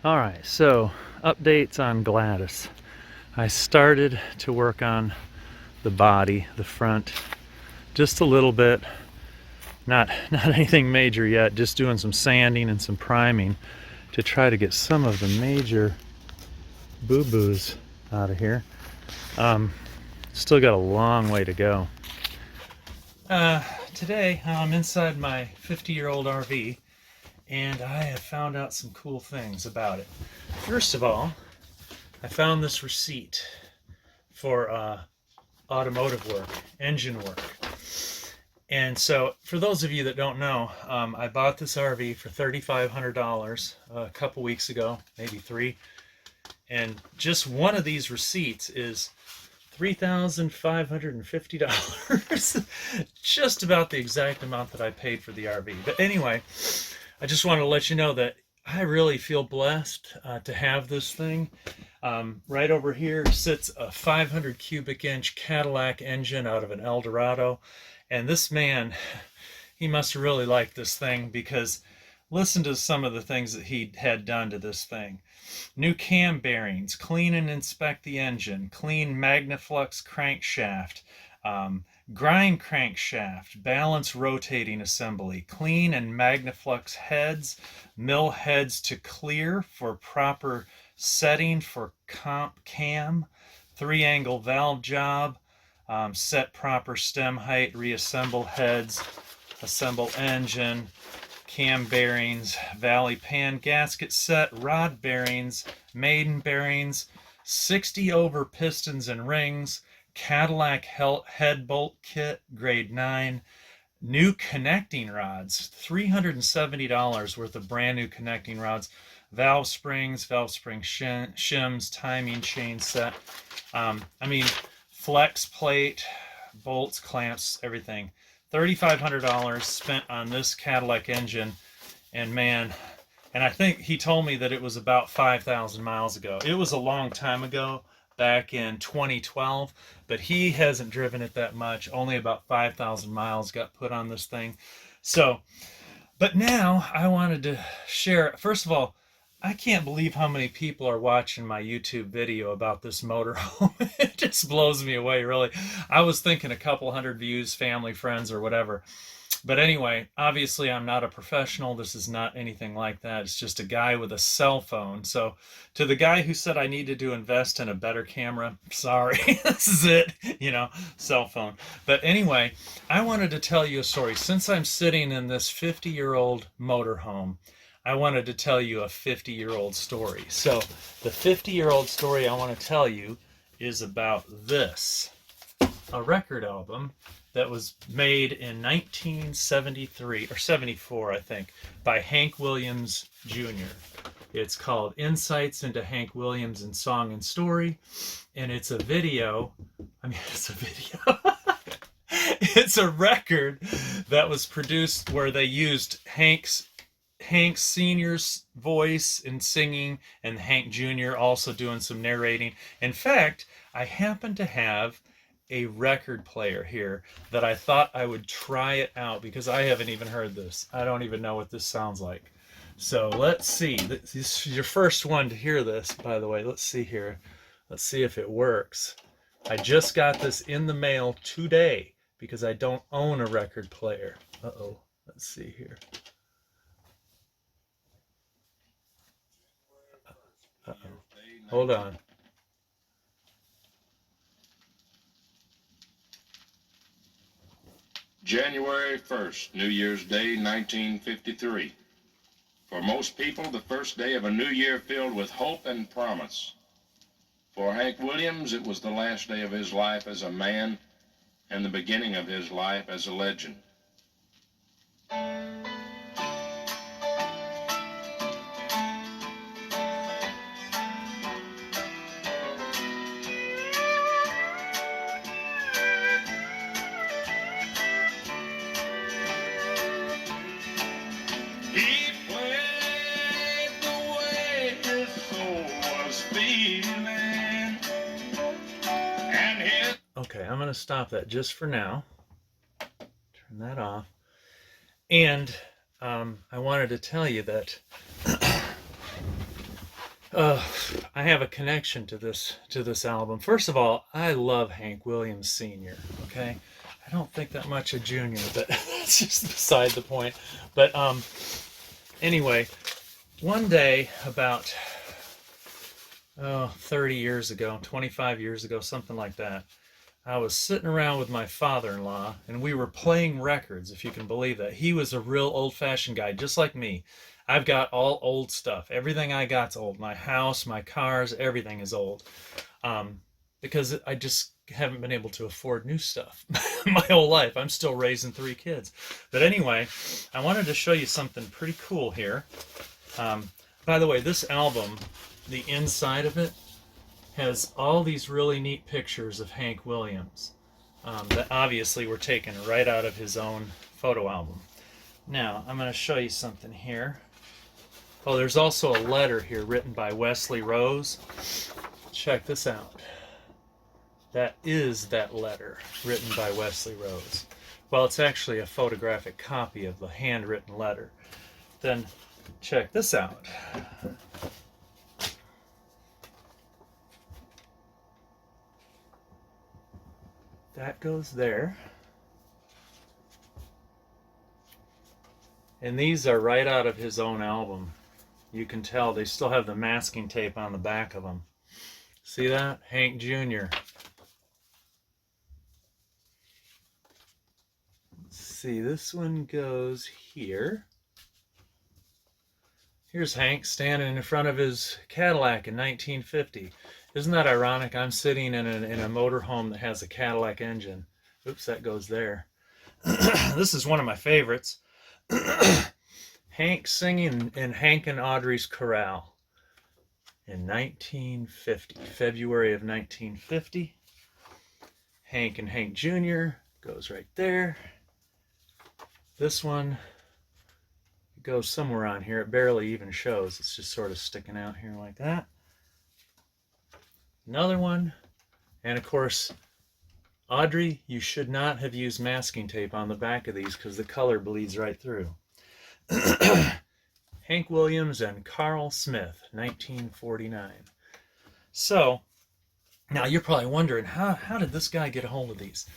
Alright, so updates on Gladys. I started to work on the body, the front, just a little bit. Not anything major yet, just doing some sanding and some priming to try to get some of the major boo-boos out of here. Still got a long way to go. Today I'm inside my 50-year-old RV, and I have found out some cool things about it. First of all, I found this receipt for automotive work, engine work. And so, for those of you that don't know, I bought this RV for $3,500 a couple weeks ago, maybe three. And just one of these receipts is $3,550. Just about the exact amount that I paid for the RV. But anyway, I just want to let you know that I really feel blessed to have this thing. Right over here sits a 500 cubic inch Cadillac engine out of an Eldorado. And this man, he must really like this thing, because listen to some of the things that he had done to this thing. New cam bearings, clean and inspect the engine, clean Magnaflux crankshaft, grind crankshaft, balance rotating assembly, clean and Magnaflux heads, mill heads to clear for proper setting for cam, 3-angle valve job, set proper stem height, reassemble heads, assemble engine, cam bearings, valley pan gasket set, rod bearings, maiden bearings, 60 over pistons and rings, Cadillac head bolt kit, grade 9, new connecting rods, $370 worth of brand new connecting rods, valve springs, valve spring shims, timing chain set, flex plate, bolts, clamps, everything. $3,500 spent on this Cadillac engine, and man, and I think he told me that it was about 5,000 miles ago. It was a long time ago, back in 2012, but he hasn't driven it that much. Only about 5,000 miles got put on this thing. So, but now I wanted to share, first of all, I can't believe how many people are watching my YouTube video about this motorhome. It just blows me away, really. I was thinking a couple hundred views, family, friends, or whatever. But anyway, obviously I'm not a professional. This is not anything like that. It's just a guy with a cell phone. So to the guy who said I needed to invest in a better camera, sorry, this is it, cell phone. But anyway, I wanted to tell you a story. Since I'm sitting in this 50-year-old motorhome, I wanted to tell you a 50-year-old story. So the 50-year-old story I want to tell you is about this, a record album that was made in 1973 or 74, I think, by Hank Williams Jr. It's called Insights into Hank Williams in Song and Story, and it's a video. It's a record that was produced where they used Hank Sr.'s voice in singing, and Hank Jr. also doing some narrating. In fact, I happen to have a record player here that I thought I would try it out, because I haven't even heard this. I don't even know what this sounds like. So let's see. This is your first one to hear this, by the way. Let's see here. Let's see if it works. I just got this in the mail today because I don't own a record player. Uh-oh. Let's see here. Uh-oh. Hold on. January 1st, New Year's Day, 1953. For most people, the first day of a new year filled with hope and promise. For Hank Williams, it was the last day of his life as a man and the beginning of his life as a legend. He played the way his soul was feeling, and his... Okay, I'm going to stop that just for now. Turn that off. And I wanted to tell you that Uh, I have a connection to this album. First of all, I love Hank Williams Sr. Okay, I don't think that much of Junior, but that's just beside the point. But anyway, one day about 30 years ago, 25 years ago, something like that, I was sitting around with my father-in-law, and we were playing records, if you can believe that. He was a real old-fashioned guy, just like me. I've got all old stuff. Everything I got's old. My house, my cars, everything is old. Because I just haven't been able to afford new stuff my whole life. I'm still raising 3 kids. But anyway, I wanted to show you something pretty cool here. By the way, this album, the inside of it, has all these really neat pictures of Hank Williams that obviously were taken right out of his own photo album. Now, I'm going to show you something here. Oh, there's also a letter here written by Wesley Rose. Check this out. That is that letter written by Wesley Rose. Well, it's actually a photographic copy of the handwritten letter. Then check this out. That goes there. And these are right out of his own album. You can tell they still have the masking tape on the back of them. See that? Hank Jr. Let's see, this one goes here. Here's Hank standing in front of his Cadillac in 1950. Isn't that ironic? I'm sitting in a motorhome that has a Cadillac engine. Oops, that goes there. This is one of my favorites. Hank singing in Hank and Audrey's Chorale in 1950, February of 1950. Hank and Hank Jr. goes right there. This one goes somewhere on here. It barely even shows. It's just sort of sticking out here like that. Another one. And of course, Audrey, you should not have used masking tape on the back of these because the color bleeds right through. Hank Williams and Carl Smith, 1949. So, now you're probably wondering, how did this guy get a hold of these?